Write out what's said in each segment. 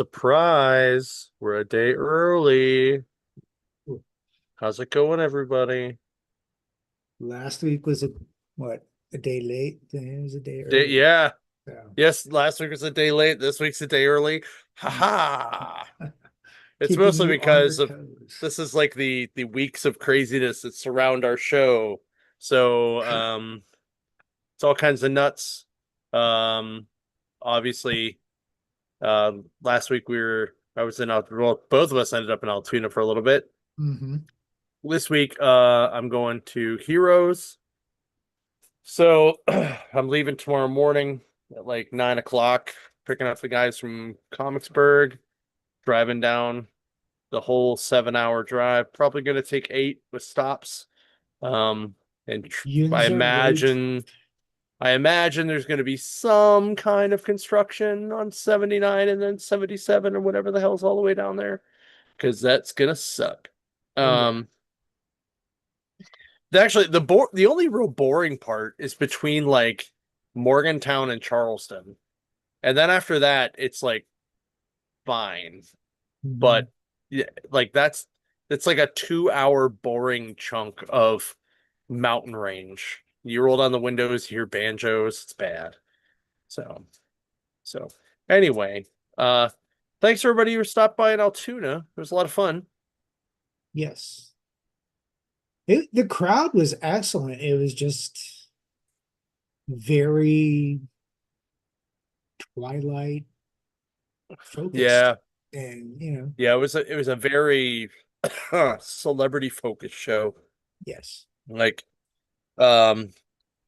Surprise! We're a day early. How's it going, everybody? Last week was a day late, then it was a day Day, early. yeah. So Yes, last week was a day late. This week's a day early. Ha mm, ha! It's keeping mostly you on your because of toes. this is like the weeks of craziness that surround our show. So it's all kinds of nuts. Um Obviously, last week I was in well, both of us ended up in Altoona for a little bit. Hmm. This week, I'm going to Heroes. So I'm leaving tomorrow morning at like 9 o'clock, picking up the guys from Comicsburg, driving down the whole 7 hour drive. Probably going to take 8 with stops. Um, and I Yinzer Road imagine, I imagine there's going to be some kind of construction on 79 and then 77 or whatever the hell's all the way down there, because that's gonna suck. Oh yeah. Um, Actually, the only real boring part is between like Morgantown and Charleston. And then after that, it's like fine. Hmm. But yeah, like that's like a 2 hour boring chunk of mountain range. You roll down the windows, you hear banjos, it's bad. So so anyway, thanks everybody who stopped by in Altoona. It was a lot of fun. Yes. The crowd was excellent. It was just very Twilight focused. Yeah. And Yeah, it was a very celebrity focused show. yes. Like um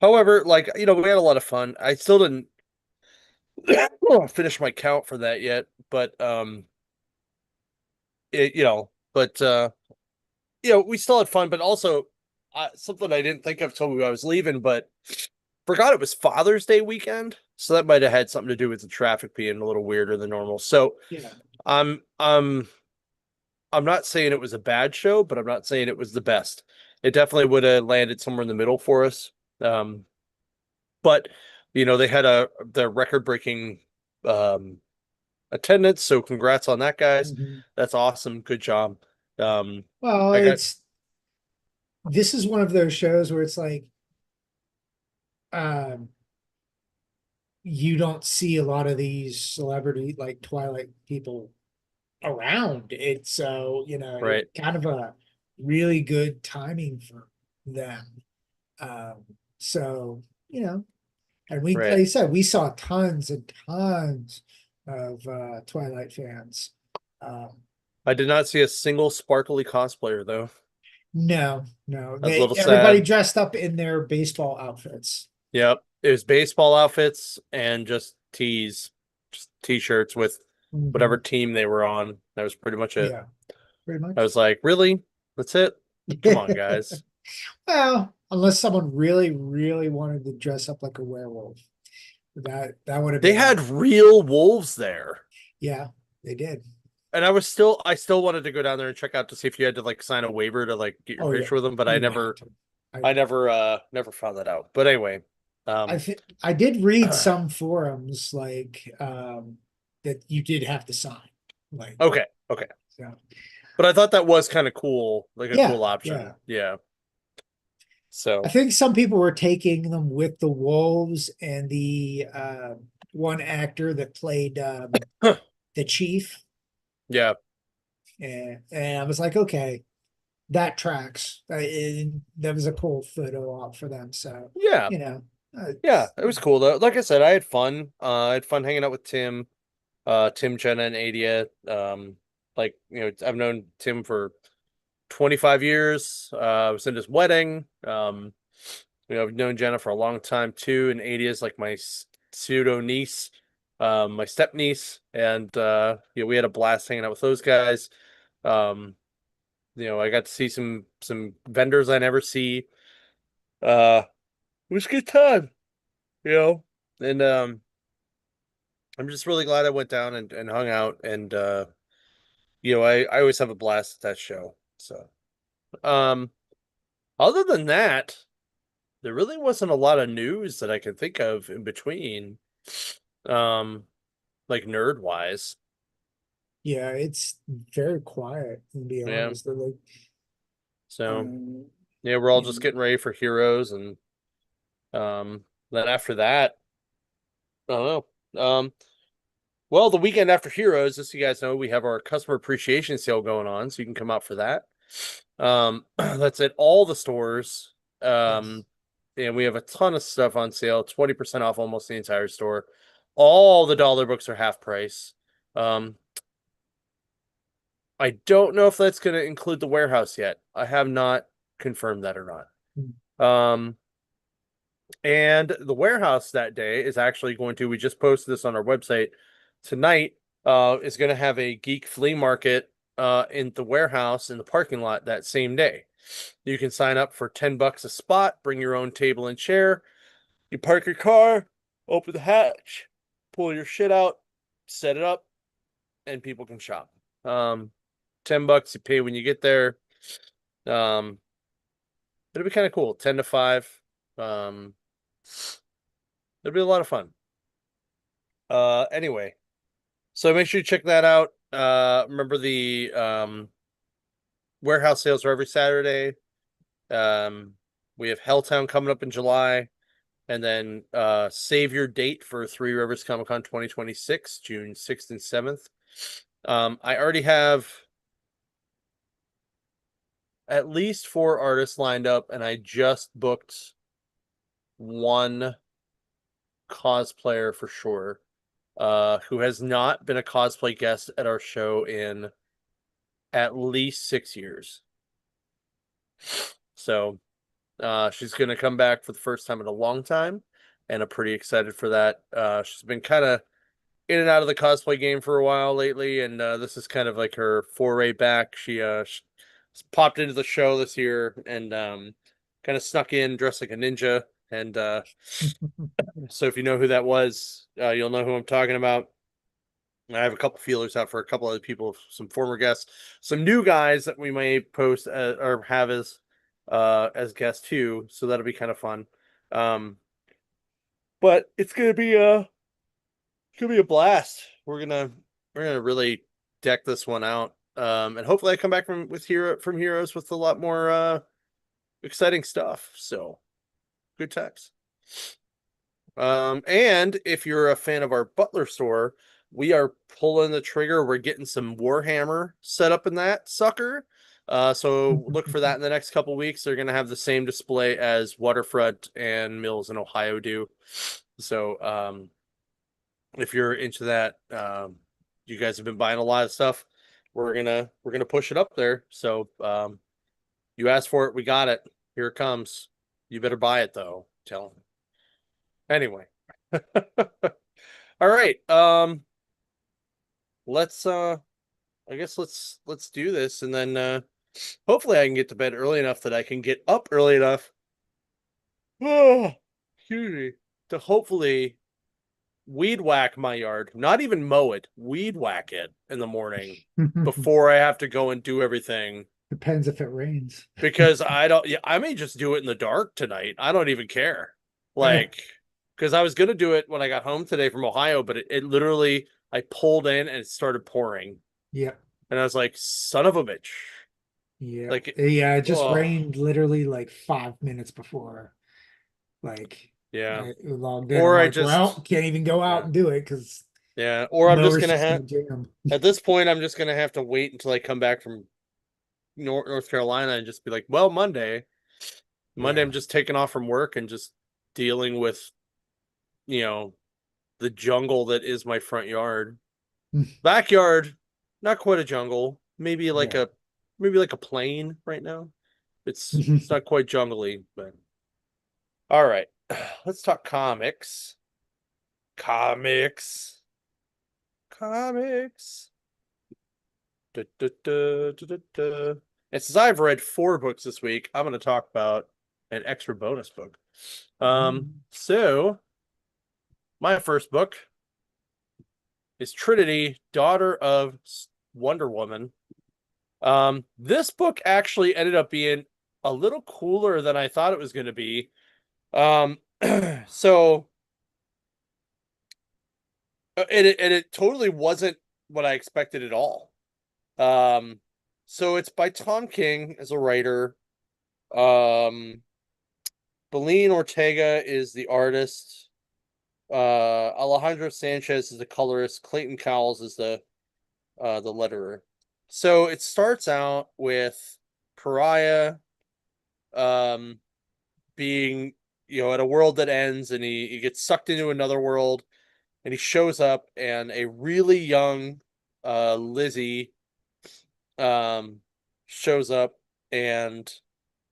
however, like we had a lot of fun. I still didn't finish my count for that yet, but it, but we still had fun, but also something I didn't think of till I was leaving, but forgot it was Father's Day weekend, so that might have had something to do with the traffic being a little weirder than normal. So Yeah. I'm um I'm not saying it was a bad show, but I'm not saying it was the best. It definitely would have landed somewhere in the middle for us. But they had the record breaking um attendance, so congrats on that, guys. Mhm. That's awesome. Good job. Um Well, I got this is one of those shows where it's like um you don't see a lot of these celebrity like Twilight people around. It's so, it right, kind of a really good timing for them. Um, so, and we, like right. I said, we saw tons and tons of Twilight fans. Um, I did not see a single sparkly cosplayer though. no, no, I was a little everybody sad. dressed up in their baseball outfits. Yep. It was baseball outfits and just t-shirts with whatever Mhm. team they were on. That was pretty much it. Yeah, pretty I much. was like, really? That's it? Come on, guys. Well, unless someone really, really wanted to dress up like a werewolf. That would have They been had real wolves there. yeah, they did. And I still wanted to go down there and check out to see if you had to like sign a waiver to like get your Oh yeah, picture with them, but I you have never to. I I never never found that out. But anyway, I um think I did read some forums like that you did have to sign. Like okay, okay. so But I thought that was kind of cool, like a yeah, cool option. yeah. Yeah. I So, think some people were taking them with the wolves and the one actor that played the chief. yeah. And I was like, okay, that tracks. That was a cool photo op for them. So, Yeah. you know, Yeah, it was cool though. Like I said, I had fun. I had fun hanging out with Tim, Tim, Jenna, and Adia. Like, I've known Tim for 25 years. I was in his wedding. I've known Jenna for a long time too, and Adia's like my pseudo niece, my step niece, and we had a blast hanging out with those guys. Um, I got to see some vendors I never see. It was a good time, you know, and I'm just really glad I went down and hung out, and I always have a blast at that show. So, um, other than that, there really wasn't a lot of news that I can think of in between, um, like nerd wise. Yeah, it's very quiet, to be Yeah. honest. They're like, So um, yeah, we're all just and getting ready for Heroes, and then after that, I don't know. Well, the weekend after Heroes, just so you guys know, we have our customer appreciation sale going on, so you can come out for that. That's at all the stores. yes. And we have a ton of stuff on sale, 20% off almost the entire store. All the dollar books are half price. Um, I don't know if that's going to include the warehouse yet. I have not confirmed that or not. And the warehouse that day is actually going to, we just posted this on our website tonight, is going to have a geek flea market in the warehouse in the parking lot that same day. You can sign up for $10 a spot, bring your own table and chair. You park your car, open the hatch, pull your shit out, set it up, and people can shop. $10 you pay when you get there. Um, it'll be kind of cool. 10 to 5. Um, it'll be a lot of fun. Anyway, so make sure you check that out. Remember the warehouse sales are every Saturday. We have Helltown coming up in July, and then save your date for Three Rivers Comic Con 2026, June 6th and 7th. I already have at least 4 artists lined up, and I just booked one cosplayer for sure, who has not been a cosplay guest at our show in at least 6 years. So she's going to come back for the first time in a long time, and I'm pretty excited for that. She's been kind of in and out of the cosplay game for a while lately, and this is kind of like her foray back. She popped into the show this year and kind of snuck in dressed like a ninja. And so if you know who that was, you'll know who I'm talking about. I have a couple feelers out for a couple other people, some former guests, some new guys that we may post or have as guests too. So that'll be kind of fun. Um, but it's gonna be a blast. We're gonna really deck this one out. And hopefully I come back from Heroes with a lot more exciting stuff. So good times. And if you're a fan of our Butler store, we are pulling the trigger. We're getting some Warhammer set up in that sucker. So look for that in the next couple weeks. They're gonna have the same display as Waterfront and Mills in Ohio do. So if you're into that, you guys have been buying a lot of stuff. We're gonna push it up there. So you asked for it, we got it. Here it comes. You better buy it though. Tell them. Anyway. All right. Let's I guess let's do this, and then hopefully I can get to bed early enough that I can get up early enough. Oh, excuse me. To hopefully weed whack my yard, not even mow it, weed whack it in the morning before I have to go and do everything. Depends if it rains. Because I don't, yeah, I may just do it in the dark tonight. I don't even care. Like, because I was gonna do it when I got home today from Ohio, but it literally, I pulled in and it started pouring, Yep. and I was like, son of a bitch. Yep. Like, Yeah, it just oh, rained literally like 5 minutes before like yeah. I logged in. I'm Or I like, well, just, can't even go out yeah, and do it because yeah. Or I'm just mower's gonna just have, gonna jam. at this point, I'm just gonna have to wait until I come back from North Carolina and just be like, well, Monday. Monday, Yeah. I'm just taking off from work and just dealing with, you know, the jungle that is my front yard. Backyard, not quite a jungle. Yeah. Maybe like a plain right now. It's not quite jungly, but all right. Let's talk comics. Comics. Comics. Da, da, da, da, da, da. And since I've read 4 books this week, I'm going to talk about an extra bonus book. So my first book is Trinity, Daughter of Wonder Woman. This book actually ended up being a little cooler than I thought it was going to be. Um, so and it totally wasn't what I expected at all. Um, so it's by Tom King as a writer. Um, Beline Ortega is the artist. Alejandro Sanchez is the colorist. Clayton Cowles is the letterer. So it starts out with Pariah um being, at a world that ends, and he gets sucked into another world, and he shows up, and a really young Lizzie um shows up, and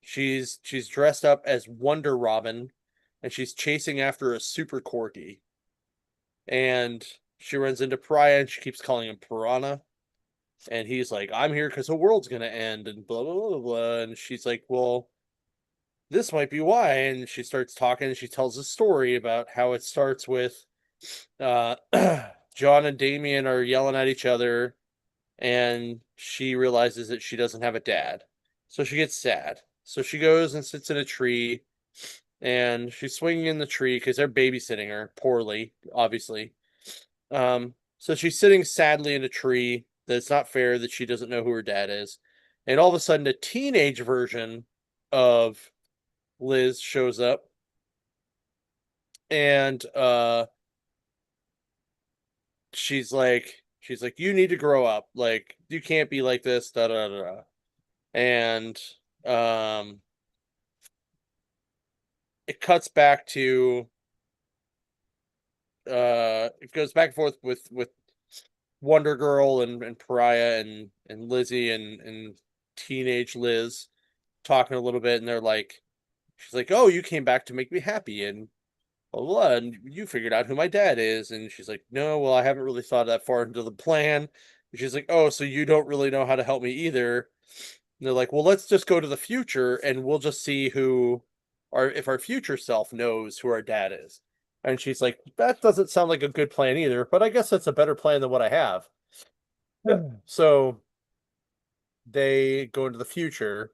she's dressed up as Wonder Robin, and she's chasing after a super corgi, and she runs into Pariah, and she keeps calling him Piranha, and he's like, I'm here because the world's gonna end, and blah blah blah blah. And she's like, well, this might be why. And she starts talking, and she tells a story about how it starts with uh John and Damien are yelling at each other, and she realizes that she doesn't have a dad. So she gets sad. So she goes and sits in a tree, and she's swinging in the tree because they're babysitting her poorly, obviously. So she's sitting sadly in a tree. That it's not fair that she doesn't know who her dad is. And all of a sudden, a teenage version of Liz shows up, and she's like, you need to grow up. Like, you can't be like this, da da da. Da. And um it cuts back to it goes back and forth with Wonder Girl and Pariah and Lizzie and teenage Liz talking a little bit, and she's like, oh, you came back to make me happy, and blah, blah, blah, and you figured out who my dad is. And she's like, no, well, I haven't really thought that far into the plan. And she's like, oh, so you don't really know how to help me either. And they're like, well, let's just go to the future, and we'll just see if our future self knows who our dad is. And she's like, that doesn't sound like a good plan either, but I guess that's a better plan than what I have. Yeah. So they go into the future.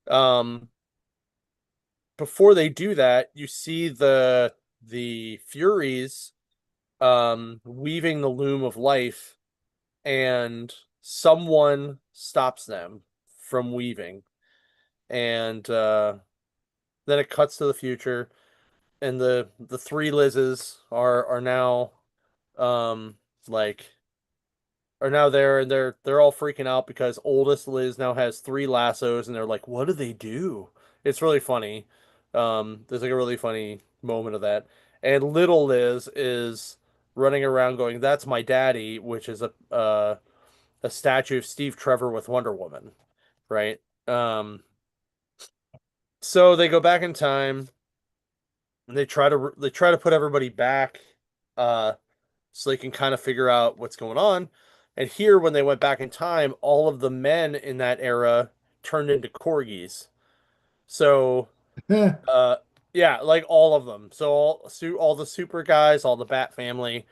Um, Before they do that, you see the Furies weaving the loom of life, and someone stops them from weaving. And then it cuts to the future, and the three Lizzes are now um like are now there, and they're all freaking out because oldest Liz now has three lassos, and they're like, what do they do? It's really funny. There's like a really funny moment of that. And little Liz is running around going, that's my daddy, which is a statue of Steve Trevor with Wonder Woman, right? So they go back in time, and they try to put everybody back, uh so they can kind of figure out what's going on. And here, when they went back in time, all of the men in that era turned into corgis. So, uh, yeah, like all of them. So all the super guys, all the Bat family,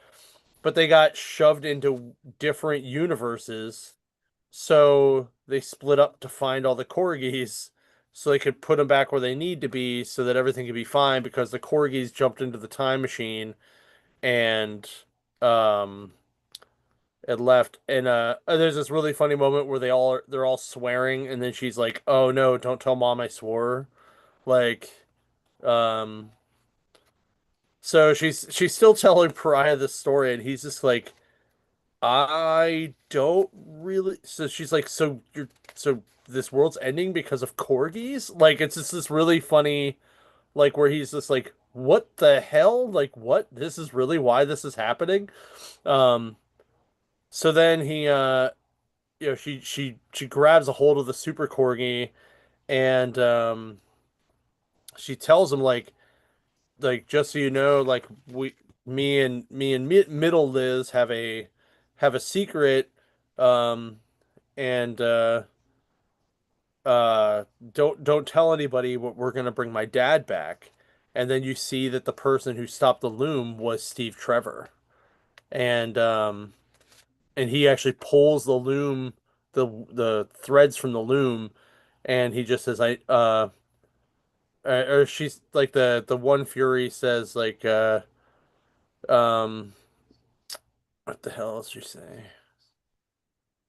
but they got shoved into different universes. So they split up to find all the corgis, so they could put them back where they need to be, so that everything could be fine. Because the corgis jumped into the time machine, and um it left. And there's this really funny moment where they're all swearing, and then she's like, oh no, don't tell mom I swore. Like, um so she's still telling Pariah this story, and he's just like, I don't really. So she's like, so this world's ending because of corgis? Like, it's just this really funny, like, where he's just like, what the hell? Like, what? This is really why this is happening? Um so then she grabs a hold of the super corgi, and she tells him, like, just so you know, like, middle Liz have a secret, um and uh don't tell anybody, but we're gonna bring my dad back. And then you see that the person who stopped the loom was Steve Trevor, and he actually pulls the loom, the threads from the loom, and he just says, or she's like, the one Fury says, like, um what the hell does she say?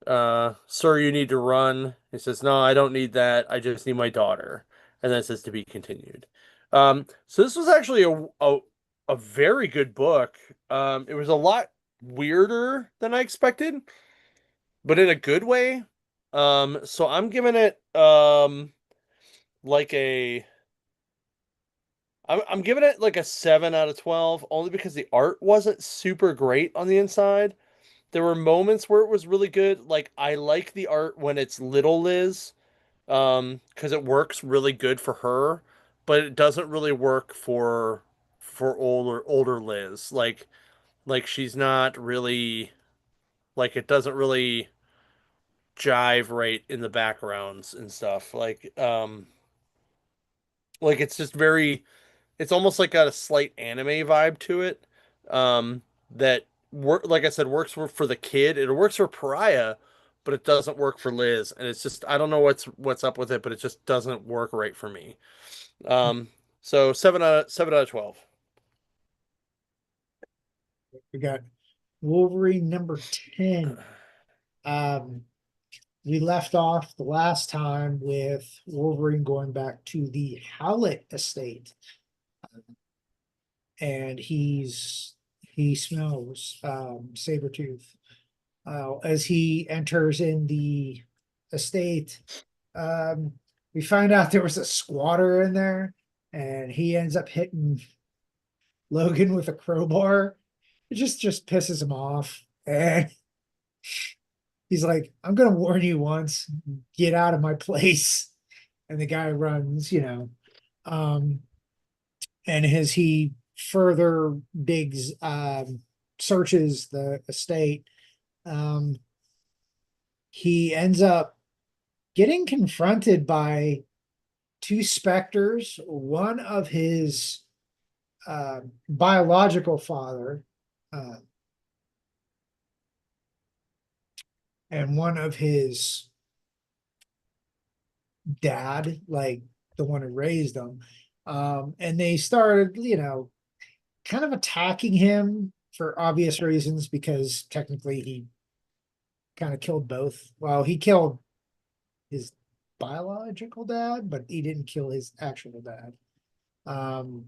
Sir, you need to run. He says, no, I don't need that. I just need my daughter. And then it says to be continued. So this was actually a very good book. It was a lot weirder than I expected, but in a good way. So I'm giving it like a I'm giving it like a 7 out of 12, only because the art wasn't super great on the inside. There were moments where it was really good. Like I like the art when it's little Liz, because it works really good for her, but it doesn't really work for older Liz. Like she's not really like it doesn't really jive right in the backgrounds and stuff. Like it's just very it's almost like got a slight anime vibe to it. That work like I said works for the kid. It works for Pariah, but it doesn't work for Liz. And it's just I don't know what's up with it, but it just doesn't work right for me. Um, so 7 out of 12. We got Wolverine number 10. Um, we left off the last time with Wolverine going back to the Howlett estate, and he smells Sabretooth. As he enters in the estate, um, we find out there was a squatter in there, and he ends up hitting Logan with a crowbar. It just pisses him off, and he's like, "I'm gonna warn you once. Get out of my place." And the guy runs, um, and as he further digs, searches the estate, um, he ends up getting confronted by two specters, one of his biological father, uh, and one of his dad, like the one who raised him. And they started, kind of attacking him for obvious reasons because technically he kind of killed both. Well, he killed his biological dad, but he didn't kill his actual dad. Um,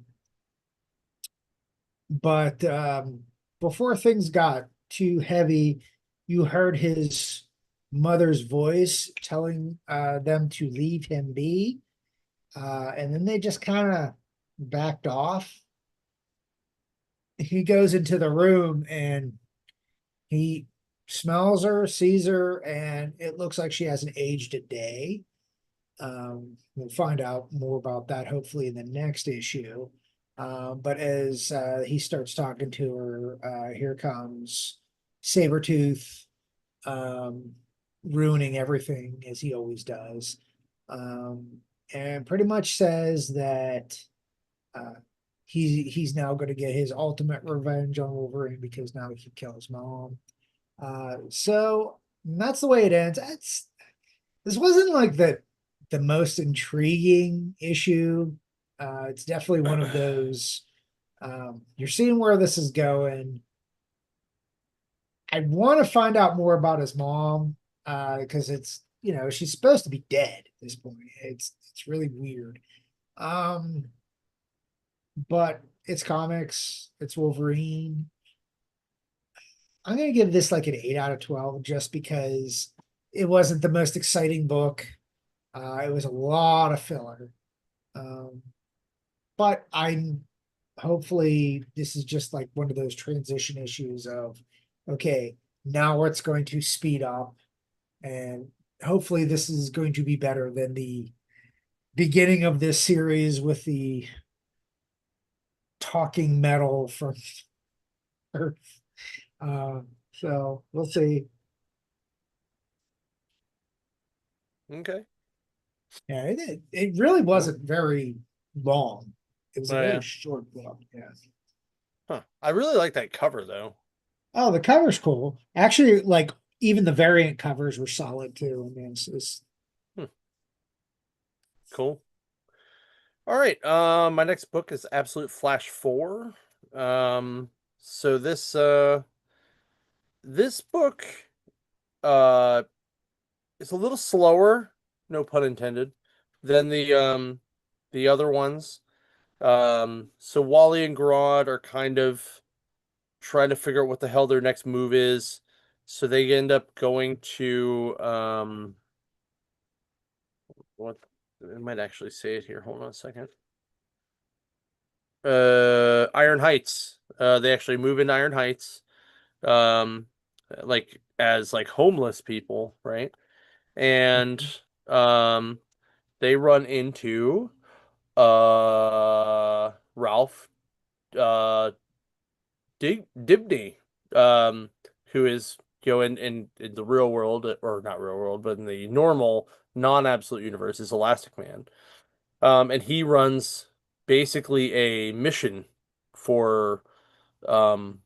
but before things got too heavy, you heard his mother's voice telling them to leave him be. And then they just kind of backed off. He goes into the room and he smells her, sees her, and it looks like she hasn't aged a day. We'll find out more about that hopefully in the next issue. But as he starts talking to her, here comes Sabretooth, um, ruining everything as he always does. Um, and pretty much says that uh, he's now going to get his ultimate revenge on Wolverine because now he can kill his mom. So that's the way it ends. This wasn't like the most intriguing issue. It's definitely one of those. You're seeing where this is going. I want to find out more about his mom because it's she's supposed to be dead at this point. It's really weird. Um, but it's comics. It's Wolverine. I'm gonna give this like an 8 out of 12 just because it wasn't the most exciting book. It was a lot of filler. Um, but I'm hopefully this is just like one of those transition issues of okay, now it's going to speed up and hopefully this is going to be better than the beginning of this series with the talking metal from Earth. Uh, so we'll see. Okay. Yeah, it really wasn't very long. It was a Oh very yeah. short book. Yeah. Huh. I really like that cover though. Oh, the cover's cool. Actually, like even the variant covers were solid too. I mean, it's Hmm. Cool. All right. My next book is Absolute Flash 4. So this book it's a little slower, no pun intended, than the other ones. So Wally and Grodd are kind of trying to figure out what the hell their next move is. So they end up going to what I might actually say it here. Hold on a second. Iron Heights. They actually move into Iron Heights. Um like as like homeless people, right? And um they run into Ralph Dibny, who is in the real world, or not real world, but in the normal non-absolute universe is Elastic Man. And he runs basically a mission for um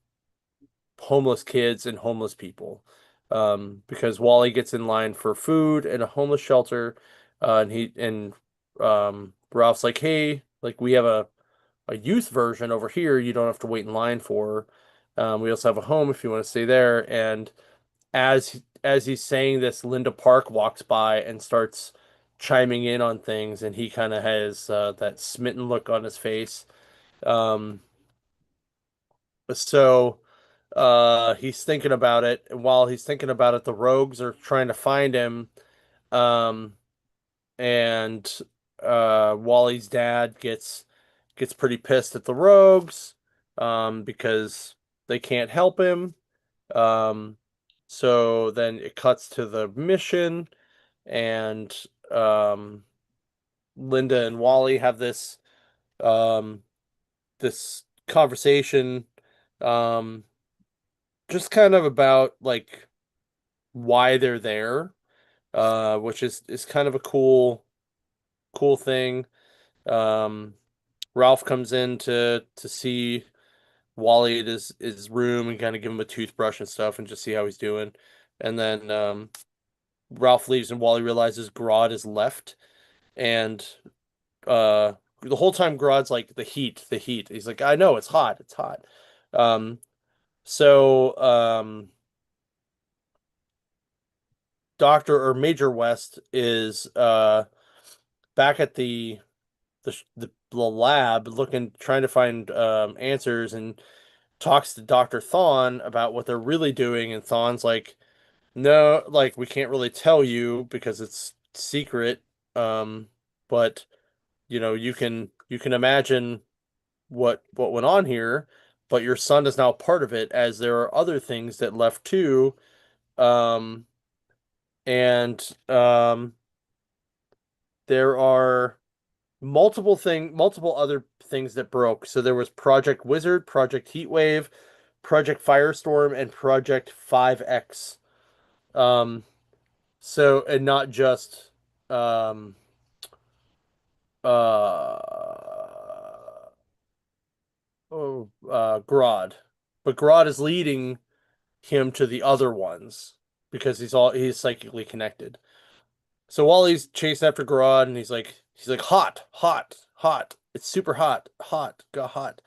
homeless kids and homeless people. Because Wally gets in line for food in a homeless shelter, and Ralph's like, hey, like we have a youth version over here you don't have to wait in line for. We also have a home if you want to stay there. And as he's saying this, Linda Park walks by and starts chiming in on things, and he kind of has that smitten look on his face. Um, so he's thinking about it, and while he's thinking about it, the rogues are trying to find him. Um, and Wally's dad gets pretty pissed at the rogues because they can't help him. Um, so then it cuts to the mission, and um, Linda and Wally have um, this conversation, um, just kind of about like why they're there, which is kind of a cool thing. Um, Ralph comes in to see Wally at his room and kind of give him a toothbrush and stuff and just see how he's doing. And then Ralph leaves and Wally realizes Grodd is left. And the whole time Grodd's like the heat. He's like, I know it's hot, it's hot. Um, so Doctor or Major West is back at the lab looking trying to find answers, and talks to Dr. Thawne about what they're really doing, and Thawne's like, no, like we can't really tell you because it's secret. But you can imagine what went on here, but your son is now part of it, as there are other things that left too. Um, and there are multiple other things that broke. So there was Project Wizard, Project Heatwave, Project Firestorm, and Project 5X. Um, so and not just um Grodd, but Grodd is leading him to the other ones because he's psychically connected. So while he's chasing after Grodd, and he's like hot, hot, hot. It's super hot, hot, got hot.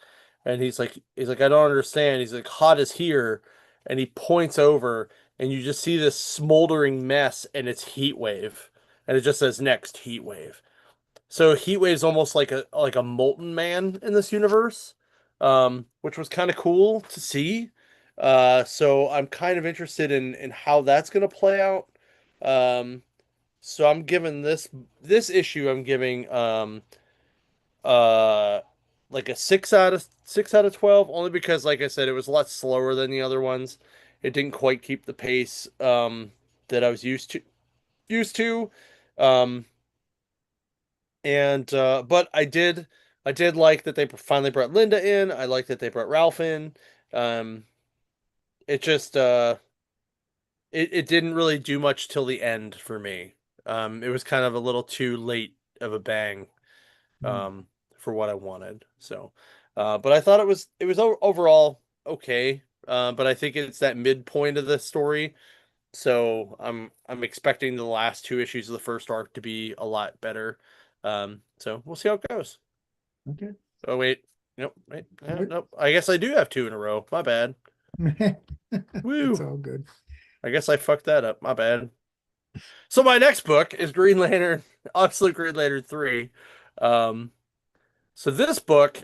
And he's like I don't understand. He's like hot is here, and he points over, and you just see this smoldering mess, and it's heat wave, and it just says next heat wave. So Heatwave's almost like a molten man in this universe, which was kind of cool to see. So I'm kind of interested in how that's gonna play out. Um, so I'm giving this issue I'm giving uh like a 6 out of 12, only because like I said, it was a lot slower than the other ones. It didn't quite keep the pace that I was used to. Um and but I did like that they finally brought Linda in. I like that they brought Ralph in. Um it just it didn't really do much till the end for me. It was kind of a little too late of a bang Mm. um for what I wanted. So but I thought it was overall okay. But I think it's that midpoint of the story. So I'm expecting the last two issues of the first arc to be a lot better. So we'll see how it goes. Okay. Oh wait, nope, wait, Right. nope. I guess I do have two in a row. My bad. It's Woo! all good. I guess I fucked that up. My bad. So my next book is Green Lantern, Absolute Green Lantern 3. Um, so this book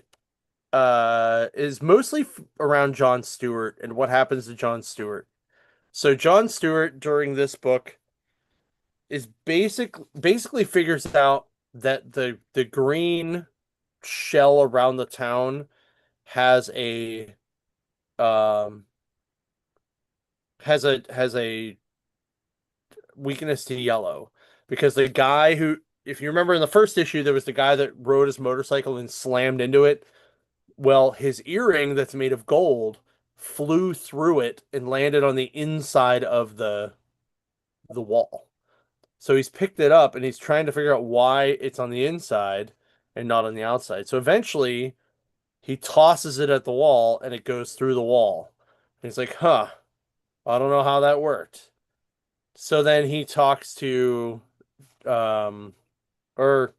is mostly around John Stewart and what happens to John Stewart. So John Stewart during this book is basically figures out that the green shell around the town has um a weakness to yellow because the guy who, if you remember in the first issue, there was the guy that rode his motorcycle and slammed into it. Well, his earring that's made of gold flew through it and landed on the inside of the wall. So he's picked it up and he's trying to figure out why it's on the inside and not on the outside. So eventually he tosses it at the wall and it goes through the wall. And he's like, huh, I don't know how that worked. So then he talks to um or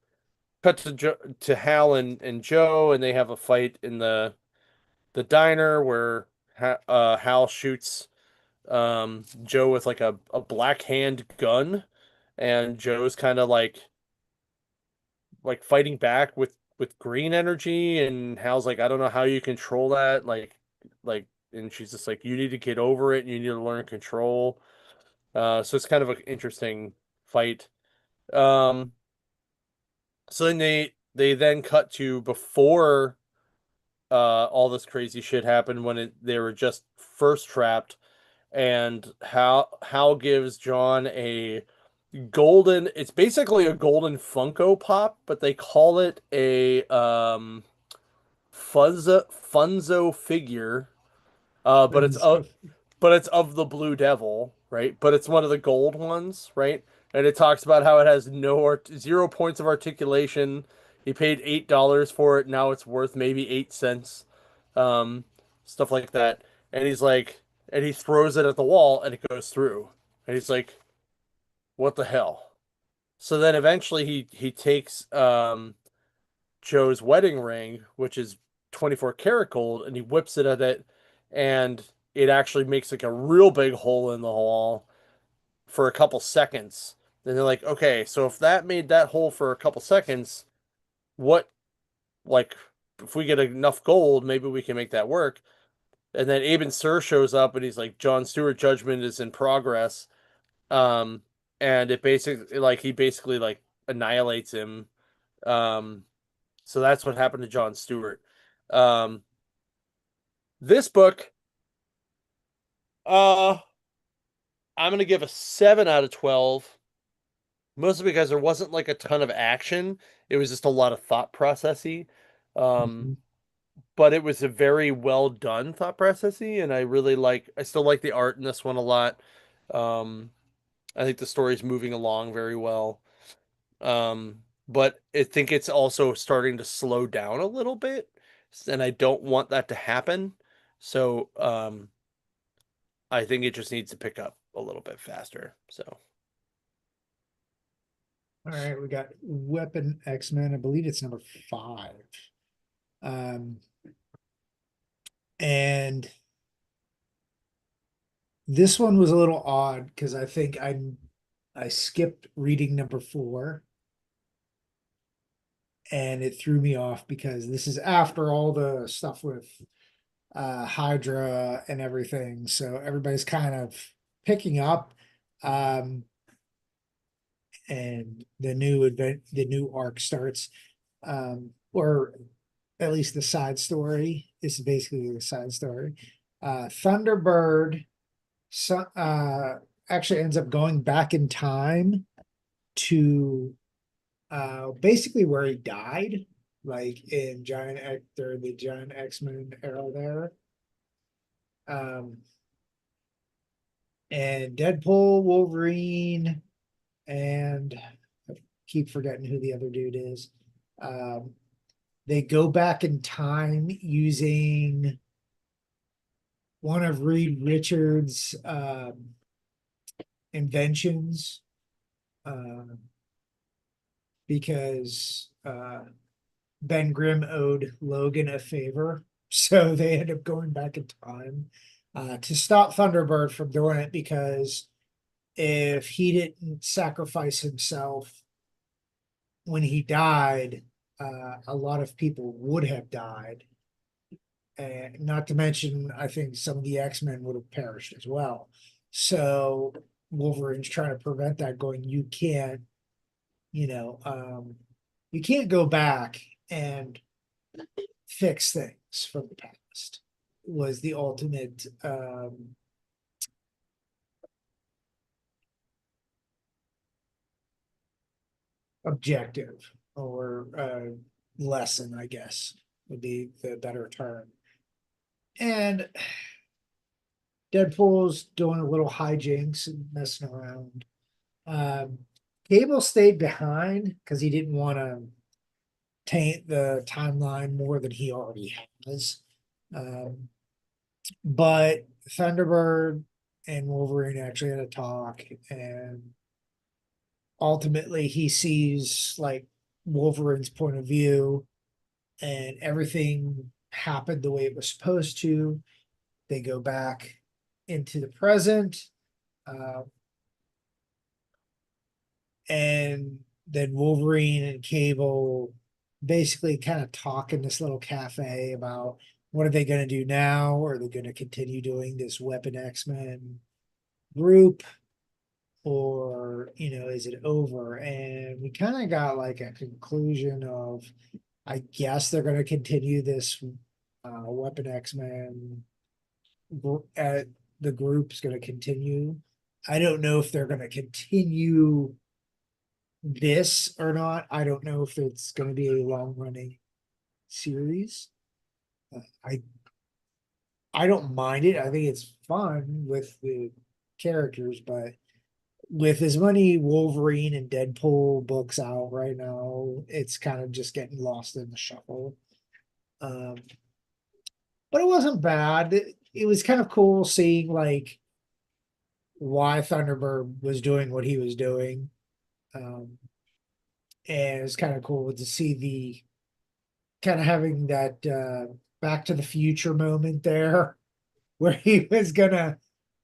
cut to to Hal and Joe, and they have a fight in the diner where Hal shoots Joe with like a black hand gun, and Joe's kind of like fighting back with green energy, and Hal's like, I don't know how you control that, like, and she's just like, you need to get over it, and you need to learn control. So it's kind of an interesting fight. Um, so then they then cut to before all this crazy shit happened when they were just first trapped, and Hal gives John a golden, it's basically a golden Funko Pop, but they call it a Funzo figure. But it's Friends of of the Blue Devil, right? But it's one of the gold ones, right? And it talks about how it has no 0 points of articulation. He paid $8 for it. Now it's worth maybe 8 cents. Um, Stuff like that. And he's like, and he throws it at the wall and it goes through. And he's like, what the hell? So then eventually he takes Joe's wedding ring, which is 24 karat gold, and he whips it at it, and it actually makes like a real big hole in the wall for a couple seconds. Then they're like, okay, so if that made that hole for a couple seconds, what, like, if we get enough gold, maybe we can make that work. And then Aben Sur shows up and he's like, John Stewart judgment is in progress. Um, and it basically, like, he basically like annihilates him. Um, so that's what happened to John Stewart. Um, this book, uh, I'm gonna give a 7 out of 12, mostly because there wasn't like a ton of action. It was just a lot of thought processy. Um, Mhm. but it was a very well done thought processy, and I still like the art in this one a lot. Um, I think the story's moving along very well. But I think it's also starting to slow down a little bit, and I don't want that to happen. So, I think it just needs to pick up a little bit faster. So, All right, we got Weapon X-Men. I believe it's number 5. Um, and this one was a little odd because I think I skipped reading number 4 and it threw me off because this is after all the stuff with Hydra and everything. So everybody's kind of picking up. Um, and the new arc starts. Or at least the side story. This is basically the side story. Thunderbird so, actually ends up going back in time to basically where he died, like in the Giant X-Men era there. Um, and Deadpool, Wolverine, and I keep forgetting who the other dude is. Um, they go back in time using one of Reed Richards' inventions, uh, because Ben Grimm owed Logan a favor. So they end up going back in time to stop Thunderbird from doing it because if he didn't sacrifice himself when he died, a lot of people would have died. And not to mention, I think some of the X-Men would have perished as well. So Wolverine's trying to prevent that, going, you know, you can't go back and fix things from the past, was the ultimate objective, or lesson, I guess would be the better term. And Deadpool's doing a little hijinks and messing around. Um, Cable stayed behind because he didn't want to taint the timeline more than he already has. Um, but Thunderbird and Wolverine actually had a talk, and ultimately he sees like Wolverine's point of view, and everything happened the way it was supposed to. They go back into the present, uh, and then Wolverine and Cable basically kind of talk in this little cafe about what are they going to do now? Are they going to continue doing this Weapon X-Men group, or is it over? And we kind of got like a conclusion of, I guess they're going to continue this Weapon X-Men. The group's going to continue. I don't know if they're going to continue this or not. I don't know if it's going to be a long running series. I don't mind it. I think it's fun with the characters, but with as many Wolverine and Deadpool books out right now, it's kind of just getting lost in the shuffle. Um, but it wasn't bad. It was kind of cool seeing like why Thunderbird was doing what he was doing. Um, and it's kind of cool to see the kind of having that Back to the Future moment there, where he was gonna,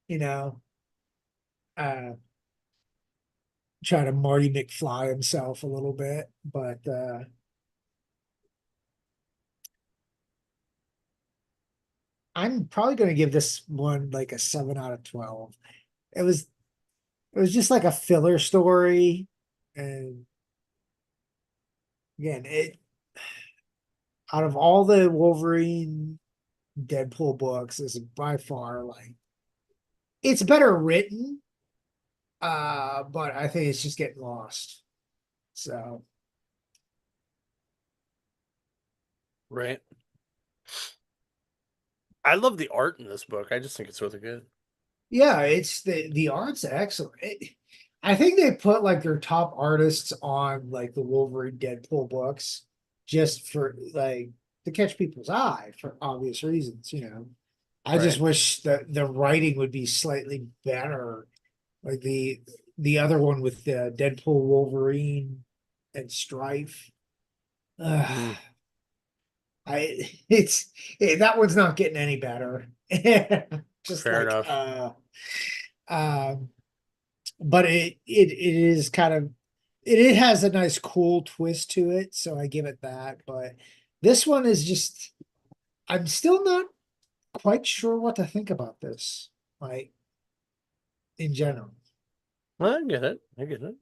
you know, uh, try to Marty McFly himself a little bit, but I'm probably gonna give this one like a 7 out of 12. It was it was just like a filler story, and again, it out of all the Wolverine Deadpool books, is by far like it's better written, but I think it's just getting lost. So Right. I love the art in this book. I just think it's really good. yeah, it's the art's excellent. I think they put like their top artists on like the Wolverine Deadpool books just for like to catch people's eye for obvious reasons. I just Right. wish that the writing would be slightly better. Like the other one with the Deadpool, Wolverine, and Strife. Mm, That one's not getting any better. Just fair like enough. um but it is kind of it has a nice cool twist to it, so I give it that. But this one is just, I'm still not quite sure what to think about this, like in general. I get it. I get it.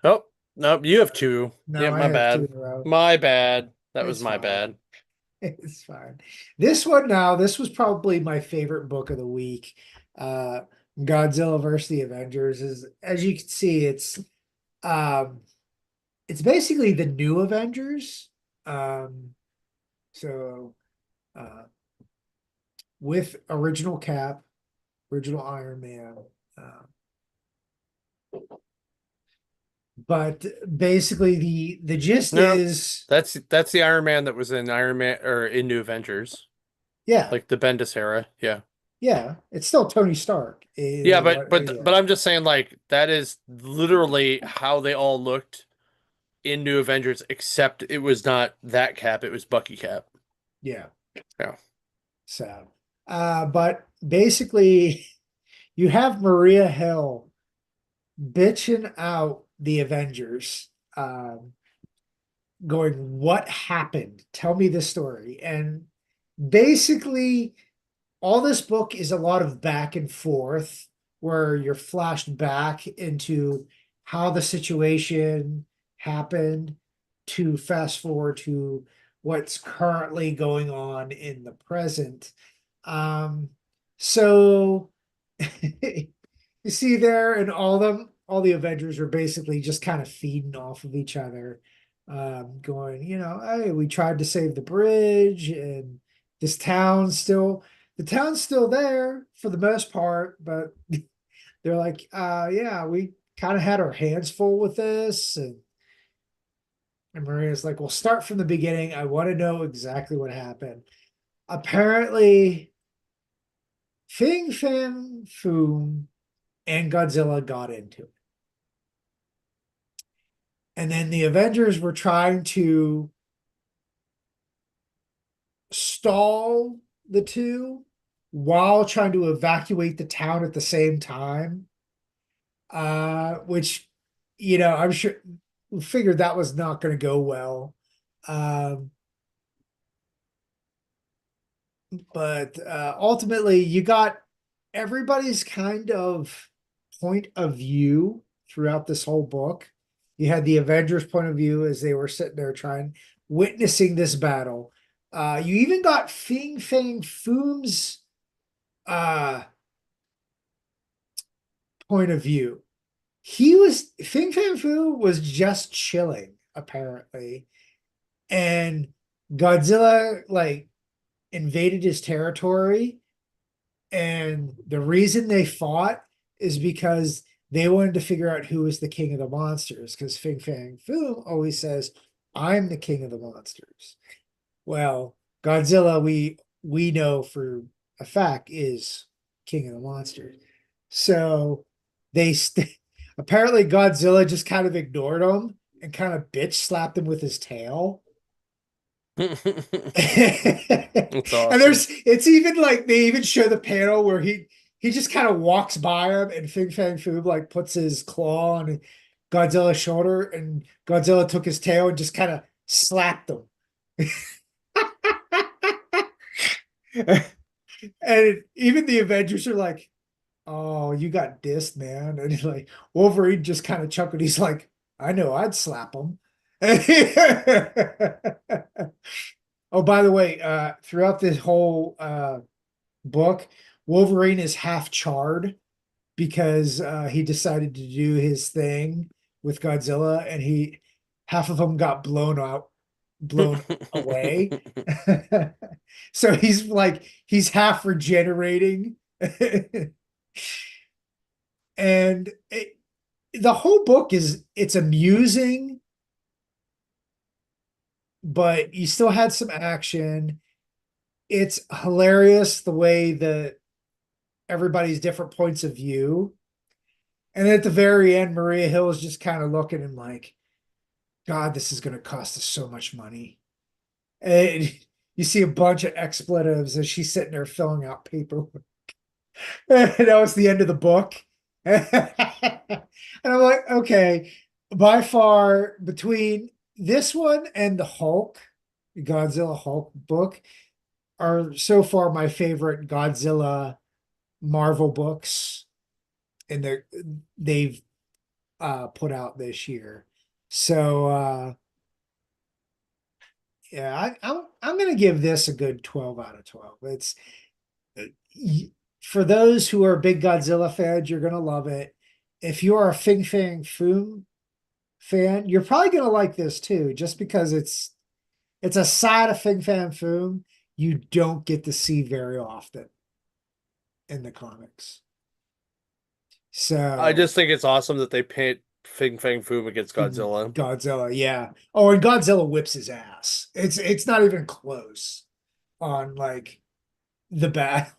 Oh, nope. You have two. No, Yep, I my have two bad. in a row. My bad. That was It's my fine. bad. It's fine. This one now, this was probably my favorite book of the week. Uh Godzilla versus the Avengers is, as you can see, um it's basically the new Avengers. So uh with original Cap, original Iron Man. Uh, but basically the gist Nope. is, That's the Iron Man that was in Iron Man or in New Avengers, yeah, like the Bendis era. Yeah. yeah, it's still Tony Stark. Yeah, Yeah, but I'm just saying like that is literally how they all looked in New Avengers, except it was not that Cap, it was Bucky Cap. yeah. Yeah. So, but basically, you have Maria Hill bitching out the Avengers, going, "What happened? Tell me the story." And basically, all this book is a lot of back and forth where you're flashed back into how the situation happened to fast forward to what's currently going on in the present. Um, so you see there, and all the Avengers are basically just kind of feeding off of each other, going, hey, we tried to save the bridge, and this town's still the town's still there for the most part, but they're like, yeah, we kind of had our hands full with this, and Maria's like, well, start from the beginning. I want to know exactly what happened. Apparently, Fing Fang Foom and Godzilla got into it. And then the Avengers were trying to stall the two while trying to evacuate the town at the same time. Which, I'm sure we figured that was not going to go well. Um, but ultimately, you got everybody's kind of point of view throughout this whole book. You had the Avengers' point of view as they were sitting there witnessing this battle. You even got Fing Fang Foom's uh, point of view. Fing Fang Foom was just chilling, apparently, and Godzilla like invaded his territory, and the reason they fought is because they wanted to figure out who was the king of the monsters, because Fing Fang Foom always says, I'm the king of the monsters. Well, Godzilla, we know for a fact, is king of the monsters. So they apparently Godzilla just kind of ignored him and kind of bitch slapped him with his tail. It's And awesome. it's even like they even show the panel where he just kind of walks by him, and Fing Fang Foom like puts his claw on Godzilla's shoulder, and Godzilla took his tail and just kind of slapped him. And even the Avengers are like, "Oh, you got dissed, man." And he's like, Wolverine just kind of chuckled. He's like, "I know, I'd slap him." Oh, by the way, throughout this whole book, Wolverine is half charred because he decided to do his thing with Godzilla, and he half of him got blown away. So he's half regenerating. And the whole book it's amusing, but you still had some action. It's hilarious the way that everybody's different points of view. And at the very end, Maria Hill is just kind of looking and like, God, this is going to cost us so much money. And you see a bunch of expletives as she's sitting there filling out paperwork. And that was the end of the book. And I'm like, okay, by far between this one and the Hulk, Godzilla Hulk book, are so far my favorite Godzilla Marvel books, and they've put out this year. So yeah, I'm gonna give this a good 12 out of 12. It's for those who are big Godzilla fans, you're gonna love it. If you are a Fing Fang Foom fan, you're probably gonna like this too, just because it's a side of Fing Fang Foom you don't get to see very often in the comics. I So just think it's awesome that they pit Fing Fang Foom against Godzilla. Godzilla, yeah. Oh, and Godzilla whips his ass. It's not even close on like the battle,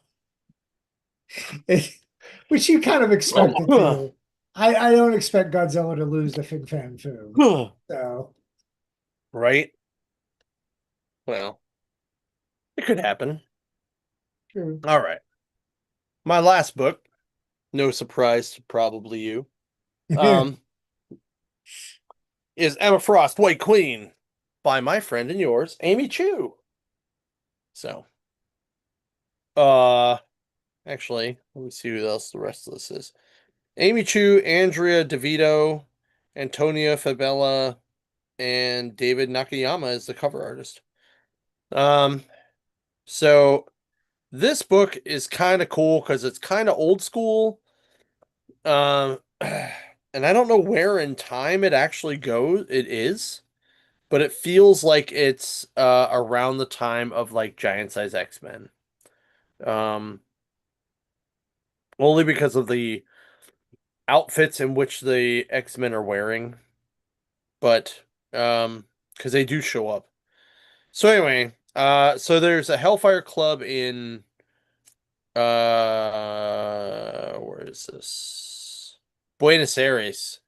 which you kind of expect it to. I don't expect Godzilla to lose to Fing Fang Foom. So Right? Well, it could happen. true. All right. My last book no surprise to probably you, um, is Emma Frost, White Queen, by my friend and yours, Amy Chu. So, uh, actually, let me see who else the rest of this is. Amy Chu, Andrea DeVito, Antonia Fabella, and David Nakayama is the cover artist. Um, so this book is kind of cool because it's kind of old school. And I don't know where in time it actually goes. It is, but it feels like it's around the time of like Giant Size X-Men. Um, Only because of the outfits in which the X-Men are wearing, but because they do show up. So anyway, so there's a Hellfire Club in where is this? Buenos Aires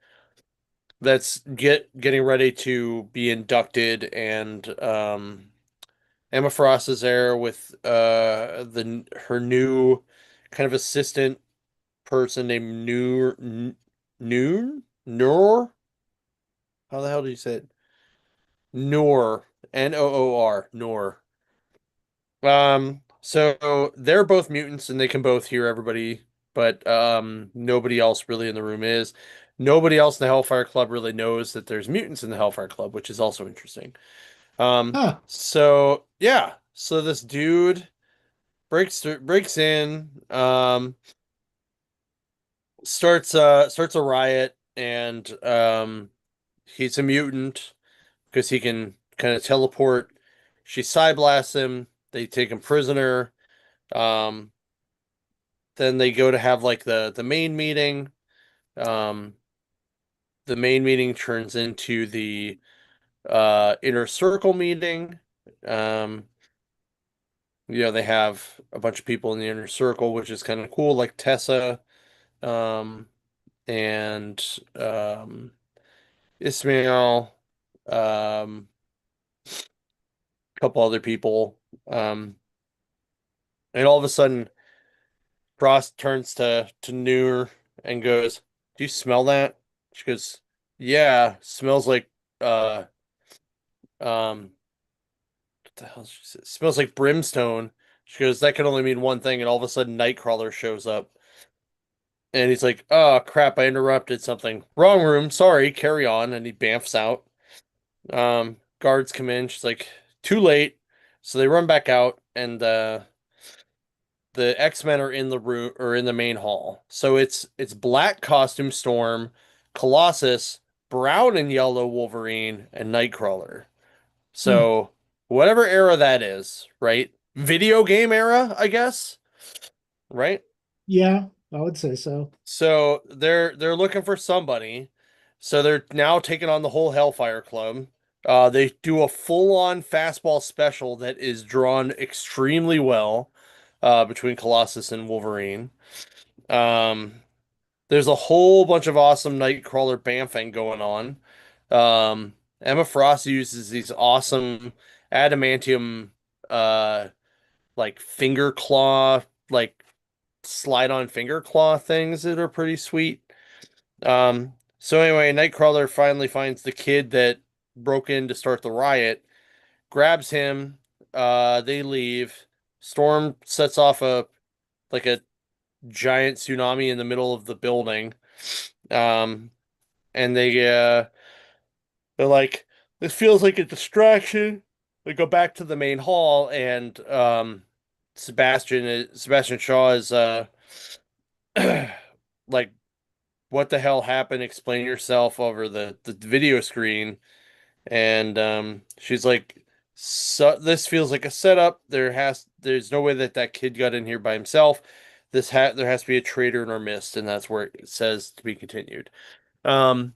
that's getting ready to be inducted, and Emma Frost is there with the her new kind of assistant person named Noor. How the hell do you say it? Noor, Noor, Noor. So they're both mutants and they can both hear everybody, but nobody else really in the room is. Nobody else in the Hellfire Club really knows that there's mutants in the Hellfire Club, which is also interesting. Huh. So yeah, so this dude breaks in, starts a riot, and he's a mutant because he can kind of teleport. She side blasts him. They take him prisoner. Um, then they go to have like the main meeting. Um, the main meeting turns into the inner circle meeting. Um, they have a bunch of people in the inner circle, which is kind of cool, like Tessa, um, and Ismail, a couple other people. Um, and all of a sudden, Frost turns to Noor and goes, "Do you smell that?" She goes, "Yeah, smells like uh what the hell did she say? Smells like brimstone." She goes, "That can only mean one thing," and all of a sudden Nightcrawler shows up. And he's like, "Oh crap, I interrupted something. Wrong room, sorry, carry on," and he bamfs out. Guards come in, she's like, "Too late." So they run back out, and the X-Men are in the room or in the main hall. So it's black costume Storm, Colossus, brown and yellow Wolverine, and Nightcrawler. Hmm. So whatever era that is, right? Video game era, I guess, right? Yeah, I would say so. So they're looking for somebody. So they're now taking on the whole Hellfire Club. They do a full-on fastball special that is drawn extremely well between Colossus and Wolverine. Um, there's a whole bunch of awesome Nightcrawler bamfing going on. Emma Frost uses these awesome adamantium, uh, like finger claw, like slide on finger claw things that are pretty sweet. So anyway, Nightcrawler finally finds the kid that broke in to start the riot, grabs him. They leave. Storm sets off a giant tsunami in the middle of the building. Um, and they're like, this feels like a distraction. They go back to the main hall, and Sebastian Shaw is like, what the hell happened? Explain yourself over the video screen. And she's like, so this feels like a setup. There's no way that that kid got in here by himself. There has to be a traitor in our midst, and that's where it says to be continued. Um,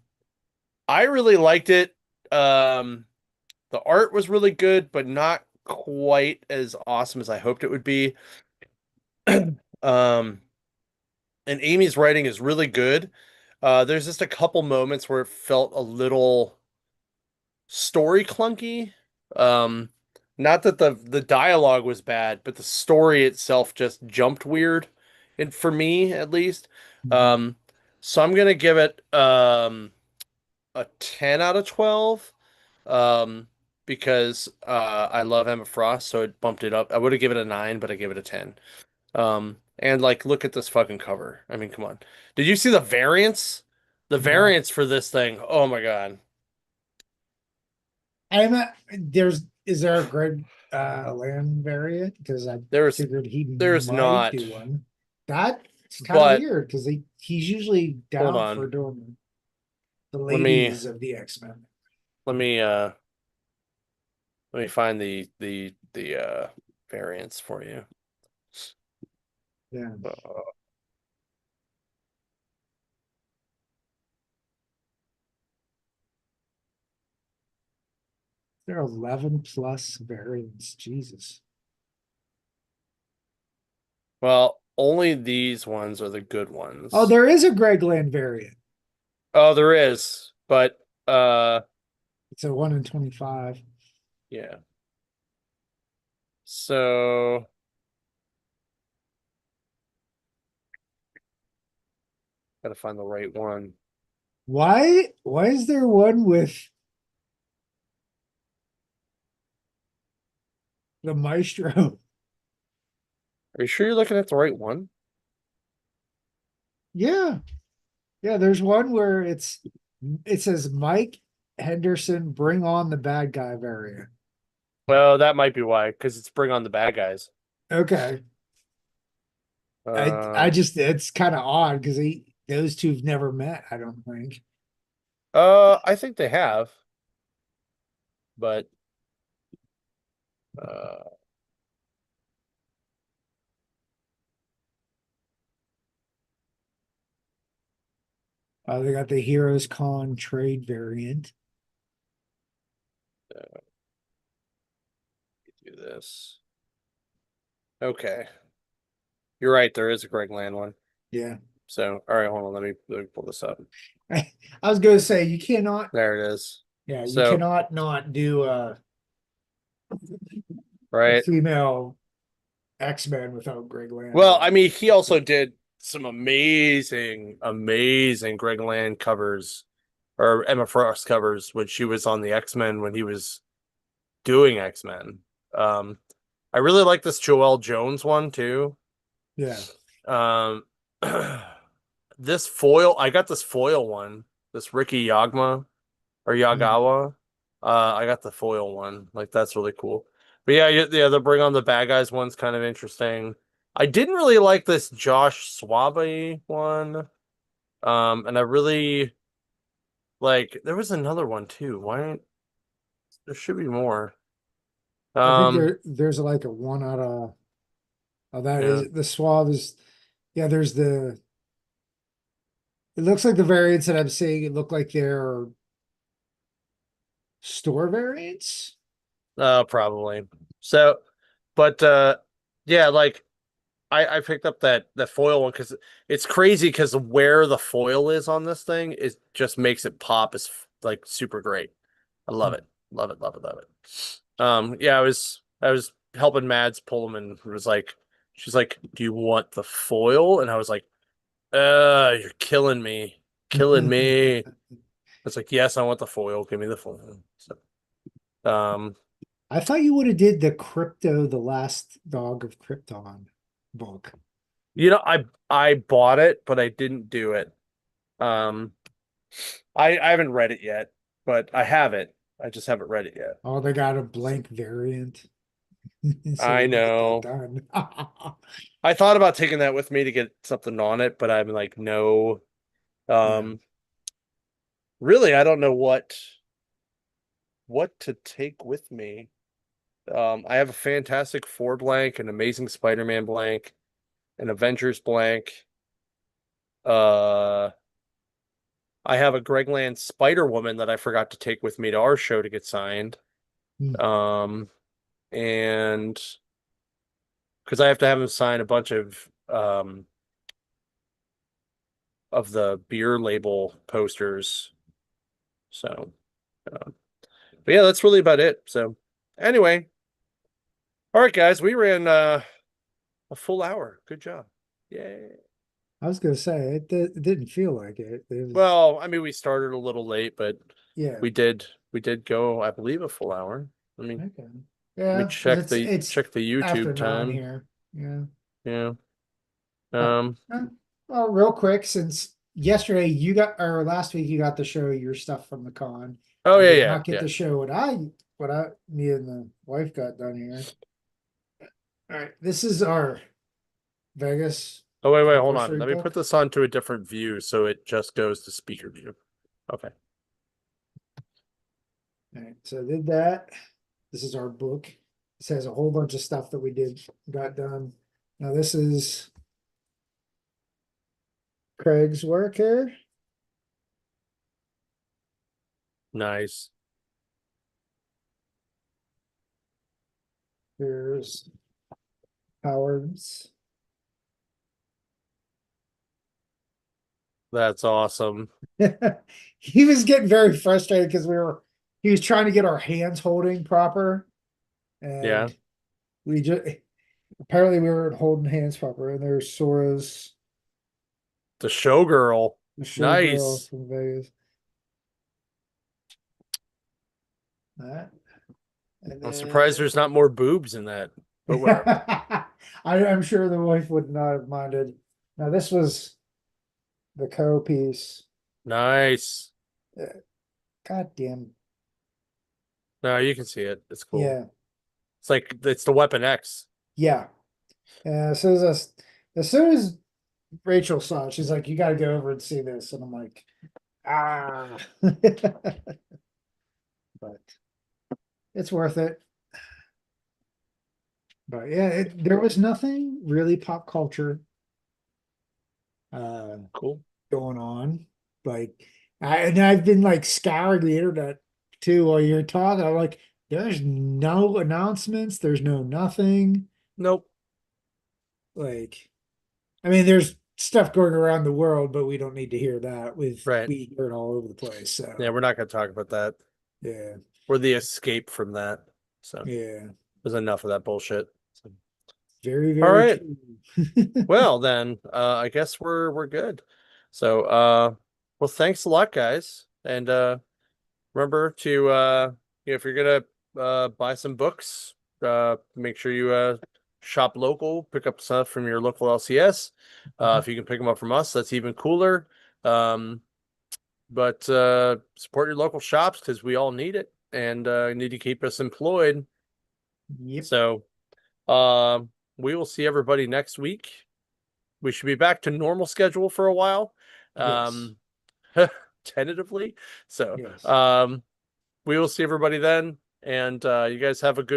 I really liked it. Um, the art was really good, but not quite as awesome as I hoped it would be. Um, and Amy's writing is really good. There's just a couple moments where it felt a little story clunky. Um, Not that the dialogue was bad, but the story itself just jumped weird and for me at least. Mhm. Um, so I'm gonna give it a 10 out of 12. Um, because I love Emma Frost, so it bumped it up. I would have given it a 9, but I gave it a 10. And like look at this fucking cover. I mean, come on. Did you see the variants? The No, variants for this thing. Oh my God. I'm a, there's is there a Greg Land variant? Because I There's figured he there's might not, do one. That's kind of but weird because he's usually hold down for on. doing the Let me ladies of the X-Men. let me let me find the variants for you. Yeah. Uh, There are 11 plus variants. Jesus. well, only these ones are the good Oh, ones. there is a Greg Land variant. Oh, there is, but It's a 1 in 25. yeah. So gotta find the right one. Why is there one with the Maestro? Are you sure you're looking at the right one? Yeah. Yeah, there's one where it says Mike Henderson bring on the bad guy variant. Well, that might be why, because it's Bring on the Bad Guys. Okay. I Uh, just it's kind of odd because those two've never met, I don't think. I think they have, but uh, They got the Heroes Con trade variant. do this. Okay, you're right. There is a Greg Land one. Yeah. So, all right, hold on. Let me pull this up. I was gonna say you cannot, There it is. yeah, you So, cannot not do a right. female X-Men without Greg Land Well, in I it. mean, he also did some amazing, amazing Greg Land covers or Emma Frost covers when she was on the X-Men when he was doing X-Men. Um, I really like this Joelle Jones one too. Yeah. Um, this foil, I got this foil one, this Ricky Yagma or Mm. Yagawa. I got the foil one. Like that's really cool. But yeah, yeah, the Bring on the Bad Guys one's kind of interesting. I didn't really like this Josh Swaby one. And I really like there was another one too. Why there should be more. I think Um, there's like a one out of that yeah. is the Suave is, yeah, there's the, it looks like the variants that I'm seeing, it look like they're store variants. Probably. So, but yeah, like I picked up that foil one because it's crazy because where the foil is on this thing is just makes it pop as like super great. I love Hmm. it, love it, love it, love it. Yeah, I was helping Mads pull them and it was like she's like, "Do you want the foil?" And I was like, you're killing me." It's like, "Yes, I want the foil. Give me the foil." So, um, I thought you would have did the Crypto, the Last Dog of Krypton book. I bought it, but I didn't do it. Um, I haven't read it yet, but I have it. I just haven't read it yet. Oh, they got a blank variant. So I you can get that know. done. I thought about taking that with me to get something on it, but I'm like, no. Yeah. Um, really, I don't know what to take with me. I have a Fantastic Four blank, an Amazing Spider-Man blank, an Avengers blank. Uh, I have a Greg Land Spider-Woman that I forgot to take with me to our show to get signed. Hmm. Um, and because I have to have him sign a bunch of the beer label posters. So, but yeah, that's really about it. So, anyway, all right, guys, we ran a full hour. Good job. Yeah. I was gonna say it didn't feel like it. It was Well, I mean, we started a little late, but yeah. we did go, I believe, a full hour. Okay. Let me Yeah, 'cause check the it's check the after YouTube 9 time. here. Yeah. Yeah. Oh, Um. well, real quick, since yesterday you got or last week you got to show your stuff from the con. Oh I yeah, did yeah, not get yeah. to show what I me and the wife got done here. All right, this is our Vegas Oh wait, hold on. anniversary Let me put book. this onto a different view so it just goes to speaker view. Okay. All right, so I did that. This is our book. This has a whole bunch of stuff that we got done. Now this is Craig's work here. Nice. Here's Howard's. That's awesome. He was getting very frustrated because he was trying to get our hands holding proper, Yeah. and we just apparently we weren't holding hands proper. And there's Sora's The showgirl. the showgirl Nice. from Vegas. That and I'm surprised then there's not more boobs in that, but whatever. I'm sure the wife would not have minded. Now this was the co-piece. Nice. God damn. No, you can see it. It's cool. Yeah. It's like it's the Weapon X. Yeah. So as soon as Rachel saw it, she's like, "You got to go over and see this," and I'm like, "Ah," but it's worth it. But yeah, there was nothing really pop culture uh Cool. going on. Like, and I've been like scouring the internet too while you're talking. I'm like, there's no announcements. There's no nothing. Nope. Like, I mean, there's stuff going around the world, but we don't need to hear that. Right. We hear it all over the place. Yeah, So we're not going to talk about that. yeah, We're the escape from that. So yeah, there's enough of that bullshit. So. very, All very right. true. Well, then, I guess we're good. So, well, thanks a lot, guys. And remember to if you're gonna buy some books, make sure you shop local, pick up stuff from your local LCS. If you can pick them up from us, that's even cooler. Um, but support your local shops because we all need it and need to keep us employed. Yep. So, we will see everybody next week. We should be back to normal schedule for a while. Yes. Um, tentatively. So, Yes. we will see everybody then. And you guys have a good